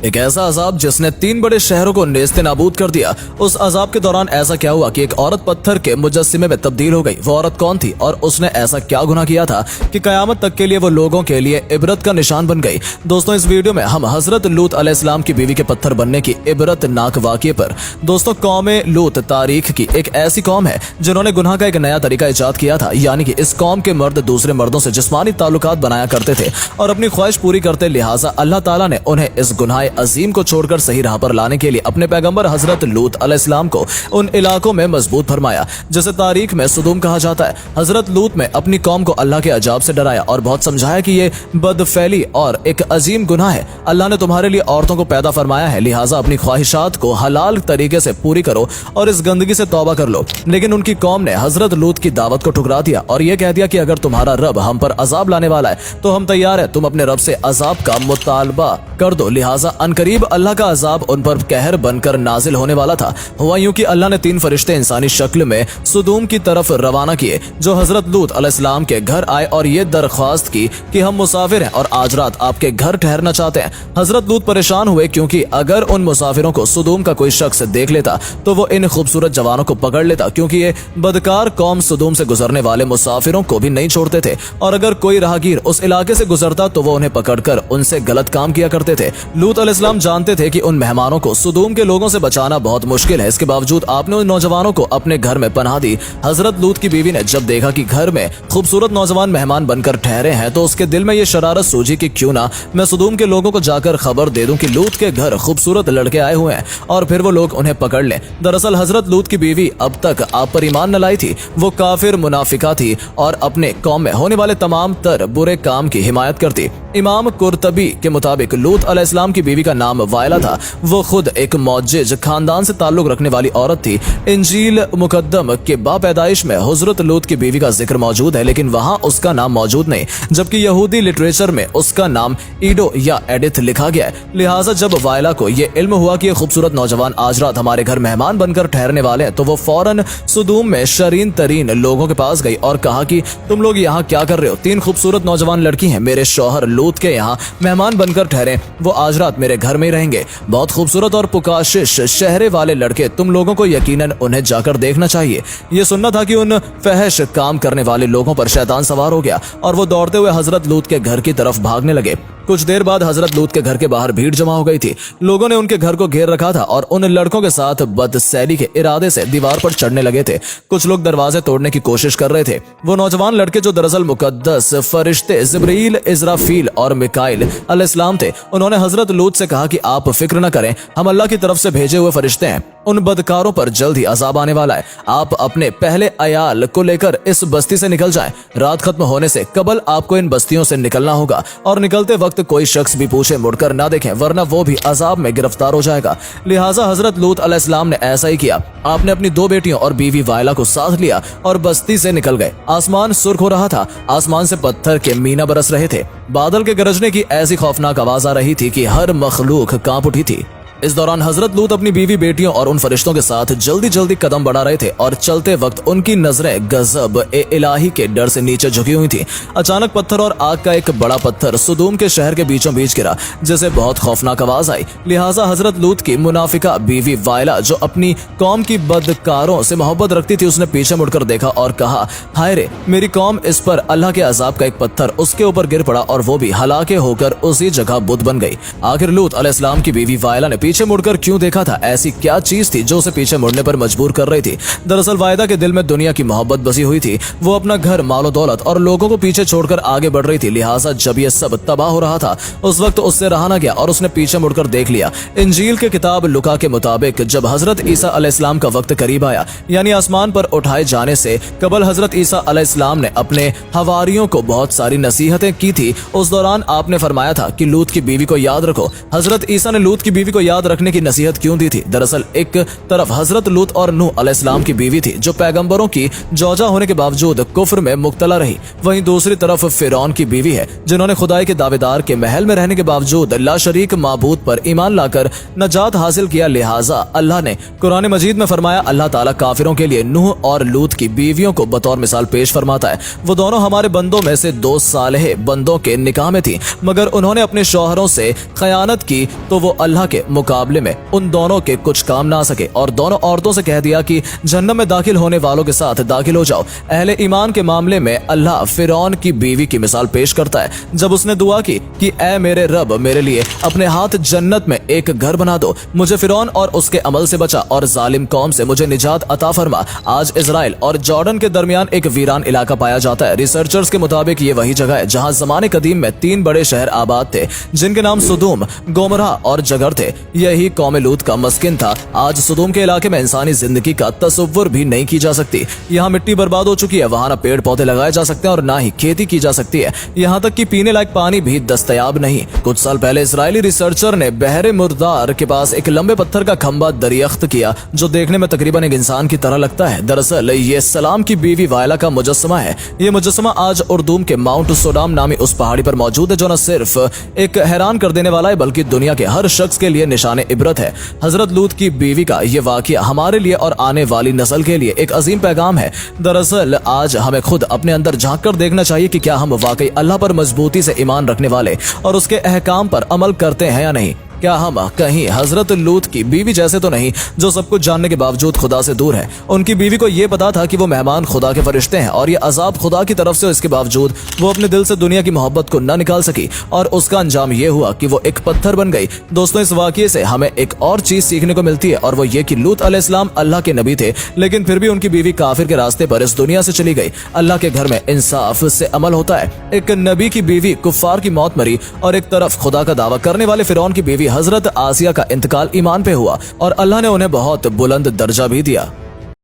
एक ऐसा अजाब जिसने 3 बड़े शहरों को नेस्ते नाबूद कर दिया। उस अजाब के दौरान ऐसा क्या हुआ कि एक औरत पत्थर के मुजस्सिमे में तब्दील हो गई। वो औरत कौन थी और उसने ऐसा क्या गुनाह किया था कि कयामत तक के लिए वो लोगों के लिए इबरत का निशान बन गई। दोस्तों, इस वीडियो में हम हजरत लूत अलैहिस्सलाम की बीवी के पत्थर बनने की इबरतनाक वाक़ये पर। दोस्तों, कौमे लूत तारीख की एक ऐसी कौम है जिन्होंने गुनाह का एक नया तरीका इजाद किया था। यानी कि इस कौम के मर्द दूसरे मर्दों से जिस्मानी ताल्लुकात बनाया करते थे और अपनी ख्वाहिश पूरी करते, लिहाजा अल्लाह ताला ने उन्हें इस गुनाह अजीम को छोड़कर सही राह पर लाने के लिए अपने पैगंबर हजरत लूत अलैहिस्सलाम को उन इलाकों में मजबूत फरमाया जिसे तारीख में सुदूम कहा जाता है। हजरत लूत में अपनी कौम को अल्लाह के अजाब से डराया और बहुत समझाया कि ये बदफैली और एक अजीम गुनाह है। अल्लाह ने तुम्हारे लिए औरतों को पैदा फरमाया है, लिहाजा अपनी ख्वाहिशात को हलाल तरीके से पूरी करो और इस गंदगी से तौबा कर लो। लेकिन उनकी कौम ने हजरत लूत की दावत को ठुकरा दिया और ये कह दिया कि अगर तुम्हारा रब हम पर अजाब लाने वाला है तो हम तैयार है, तुम अपने रब से अजाब का मुतालबा कर दो। लिहाजा अनकरीब अल्लाह का अजाब उन पर कहर बनकर नाजिल होने वाला था। हुआ यूं कि अल्लाह ने 3 फरिश्ते इंसानी शक्ल में सुदूम की तरफ रवाना किए जो हजरत लूत अलैहिस्सलाम के घर आए और ये दरख्वास्त की कि हम मुसाफिर हैं और आज रात आपके घर ठहरना चाहते हैं। हजरत लूत परेशान हुए क्योंकि अगर उन मुसाफिरों को सुदूम का कोई शख्स देख लेता तो वो इन खूबसूरत जवानों को पकड़ लेता, क्योंकि ये बदकार कौम सुदूम से गुजरने वाले मुसाफिरों को भी नहीं छोड़ते थे और अगर कोई राहगीर उस इलाके से गुजरता तो वो उन्हें पकड़कर उनसे गलत काम किया करते थे। लूत अलैहिस्सलाम जानते थे कि उन मेहमानों को सुदूम के लोगों से बचाना बहुत मुश्किल है। इसके बावजूद आपने उन नौजवानों को अपने घर में पनाह दी। हजरत लूत की बीवी ने जब देखा कि घर में खूबसूरत नौजवान मेहमान बनकर ठहरे हैं तो उसके दिल में ये शरारत सूझी कि क्यों ना मैं सुदूम के लोगों को जाकर खबर दे दूं कि लूत के घर खूबसूरत लड़के आए हुए हैं और फिर वो लोग उन्हें पकड़ लें। दरअसल हजरत लूत की बीवी अब तक आप पर ईमान न लाई थी। वो काफिर मुनाफिका थी और अपने कौम में होने वाले तमाम तर बुरे काम की हिमायत करती। इमाम कुर्तबी के मुताबिक लूत अलैहिस्सलाम की बीवी का नाम वायला था। वो खुद एक मौजिज खानदान से ताल्लुक रखने वाली औरत थी। इंजील मुकद्दम के बापैदाइश में हजरत लूत की बीवी का जिक्र मौजूद है, लेकिन वहाँ उसका नाम मौजूद नहीं, जबकि यहूदी लिटरेचर में उसका नाम ईडो या एडिथ लिखा गया है। लिहाजा जब वायला को ये इल्म हुआ कि ये खूबसूरत नौजवान आज रात हमारे घर मेहमान बनकर ठहरने वाले हैं तो वो फौरन सुदूम में शरीन तरीन लोगों के पास गई और कहा कि तुम लोग यहाँ क्या कर रहे हो? 3 खूबसूरत नौजवान लड़की हैं, मेरे शौहर लूत के यहाँ मेहमान बनकर ठहरे, वो आज रात मेरे घर में ही रहेंगे। बहुत खूबसूरत और पुकाशिश चेहरे वाले लड़के, तुम लोगों को यकीनन उन्हें जाकर देखना चाहिए। ये सुनना था कि उन फहश काम करने वाले लोगों पर शैतान सवार हो गया और वो दौड़ते हुए हजरत लूत के घर की तरफ भागने लगे। कुछ देर बाद हजरत लूत के घर के बाहर भीड़ जमा हो गई थी। लोगों ने उनके घर को घेर रखा था और उन लड़कों के साथ बदसैली के इरादे से दीवार पर चढ़ने लगे थे। कुछ लोग दरवाजे तोड़ने की कोशिश कर रहे थे। वो नौजवान लड़के जो दरअसल मुकद्दस फरिश्ते जिब्रील, इज़राफील और मिकाइल अलैहिस्सलाम थे, उन्होंने हजरत लूत से कहा कि आप फिक्र न करें, हम अल्लाह की तरफ से भेजे हुए फरिश्ते हैं। उन बदकारों पर जल्द ही अजाब आने वाला है। आप अपने पहले अयाल को लेकर इस बस्ती से निकल जाएं। रात खत्म होने से कबल आपको इन बस्तियों से निकलना होगा और निकलते वक्त कोई शख्स भी पूछे मुड़कर ना देखें, वरना वो भी अजाब में गिरफ्तार हो जाएगा। लिहाजा हजरत लूत अलैहिस्सलाम ने ऐसा ही किया। आपने अपनी 2 बेटियों और बीवी वायला को साथ लिया और बस्ती से निकल गए। आसमान सुर्ख हो रहा था, आसमान से पत्थर के मीना बरस रहे थे। बादल के गरजने की ऐसी खौफनाक आवाज आ रही थी कि हर मखलूक कांप उठी थी। इस दौरान हजरत लूत अपनी बीवी, बेटियों और उन फरिश्तों के साथ जल्दी जल्दी कदम बढ़ा रहे थे और चलते वक्त उनकी नजरें गजब ए इलाही के डर से नीचे झुकी हुई थी। अचानक पत्थर और आग का एक बड़ा पत्थर सुदूम के शहर के बीचों बीच गिरा, जिसे बहुत खौफनाक आवाज आई। लिहाजा हजरत लूत की मुनाफिका बीवी वायला, जो अपनी कौम की बदकारों से मोहब्बत रखती थी, उसने पीछे मुड़कर देखा और कहा, हाय रे, मेरी कौम इस पर अल्लाह के अजाब का एक पत्थर उसके ऊपर गिर पड़ा और वो भी हलाके होकर उसी जगह बुत बन गई। आखिर लूत अलैहिस्सलाम की बीवी वायला ने पीछे मुड़कर क्यों देखा था? ऐसी क्या चीज थी जो उसे पीछे मुड़ने पर मजबूर कर रही थी? दरअसल वायदा के दिल में दुनिया की मोहब्बत बसी हुई थी। वो अपना घर, मालो दौलत और लोगों को पीछे छोड़कर आगे बढ़ रही थी। लिहाजा जब ये सब तबाह हो रहा था उस वक्त उससे रहा न गया और उसने पीछे मुड़कर देख लिया। इंजील के किताब लुका के मुताबिक जब हजरत ईसा अलैहिस्सलाम का वक्त करीब आया, यानी आसमान पर उठाए जाने से कबल हजरत ईसा अलैहिस्सलाम ने अपने हवारियों को बहुत सारी नसीहतें की थी। उस दौरान आपने फरमाया था कि लूत की बीवी को याद रखो। हजरत ईसा ने लूत की बीवी को याद याद रखने की नसीहत क्यों दी थी? दरअसल एक तरफ हजरत लूत और नूह अलैहिस्सलाम की बीवी थी जो पैगंबरों की जौजा होने के बावजूद कुफ्र में मुब्तला रही। वहीं दूसरी तरफ फिरौन की बीवी है जिन्होंने खुदाई के दावेदार के महल में रहने के बावजूद लाशरीक माबूद पर ईमान लाकर नजात हासिल किया। लिहाजा अल्लाह ने कुरान मजीद में फरमाया, अल्लाह ताला काफिरों के लिए नूह और लूत की बीवियों को बतौर मिसाल पेश फरमाता है। वो दोनों हमारे बंदों में से 2 सालेह बंदों के निकाह में थी, मगर उन्होंने अपने शौहरों से खयानत की तो वो अल्लाह के मुकाबले में उन दोनों के कुछ काम ना सके और दोनों औरतों से कह दिया कि जन्नत में दाखिल होने वालों के साथ दाखिल हो जाओ। अहले ईमान के मामले में अल्लाह फिरौन की बीवी की मिसाल पेश करता है जब उसने दुआ की कि ऐ मेरे रब, मेरे लिए अपने हाथ जन्नत में एक घर बना दो, मुझे फिरौन और उसके अमल से बचा और जालिम कौम से मुझे निजात अता फरमा। आज इजराइल और जॉर्डन के दरमियान एक वीरान इलाका पाया जाता है। रिसर्चर्स के मुताबिक ये वही जगह है जहां जमाने कदीम में 3 बड़े शहर आबाद थे जिनके नाम सुदूम, गोमरा और जगर थे। यही कौम लूत का मस्किन था। आज सुदूम के इलाके में इंसानी जिंदगी का तसव्वुर भी नहीं की जा सकती। यहाँ मिट्टी बर्बाद हो चुकी है, वहाँ ना पेड़ पौधे लगाए जा सकते हैं और ना ही खेती की जा सकती है। यहाँ तक कि पीने लायक पानी भी दस्तयाब नहीं। कुछ साल पहले इजरायली रिसर्चर ने बहरे मुर्दार के पास एक लंबे पत्थर का खंबा दरियाफ्त किया जो देखने में तकरीबन एक इंसान की तरह लगता है। दरअसल ये सलाम की बीवी वायला का मुजस्समा है। ये मुजस्समा आज उर्दूम के माउंट सोडाम नामी उस पहाड़ी पर मौजूद है जो न सिर्फ एक हैरान कर देने वाला है बल्कि दुनिया के हर शख्स के लिए निशाने इबरत है। हजरत लूत की बीवी का ये वाकया हमारे लिए और आने वाली नस्ल के लिए एक अजीम पैगाम है। दरअसल आज हमें खुद अपने अंदर झांक कर देखना चाहिए कि क्या हम वाकई अल्लाह पर मजबूती से ईमान रखने वाले और उसके अहकाम पर अमल करते हैं या नहीं। क्या हम कहीं हजरत लूत की बीवी जैसे तो नहीं जो सब कुछ जानने के बावजूद खुदा से दूर है। उनकी बीवी को यह पता था कि वो मेहमान खुदा के फरिश्ते हैं और ये अजाब खुदा की तरफ से, इसके बावजूद वो अपने दिल से दुनिया की मोहब्बत को न निकाल सकी और उसका अंजाम ये हुआ कि वो एक पत्थर बन गई। दोस्तों, इस वाकये से हमें एक और चीज सीखने को मिलती है और वो ये कि लूत अलैहिस्सलाम अल्लाह के नबी थे, लेकिन फिर भी उनकी बीवी काफिर के रास्ते पर इस दुनिया से चली गई। अल्लाह के घर में इंसाफ से अमल होता है। एक नबी की बीवी कुफ्फार की मौत मरी और एक तरफ खुदा का दावा करने वाले फिरौन की बीवी हजरत आसिया का इंतकाल ईमान पे हुआ और अल्लाह ने उन्हें बहुत बुलंद दर्जा भी दिया।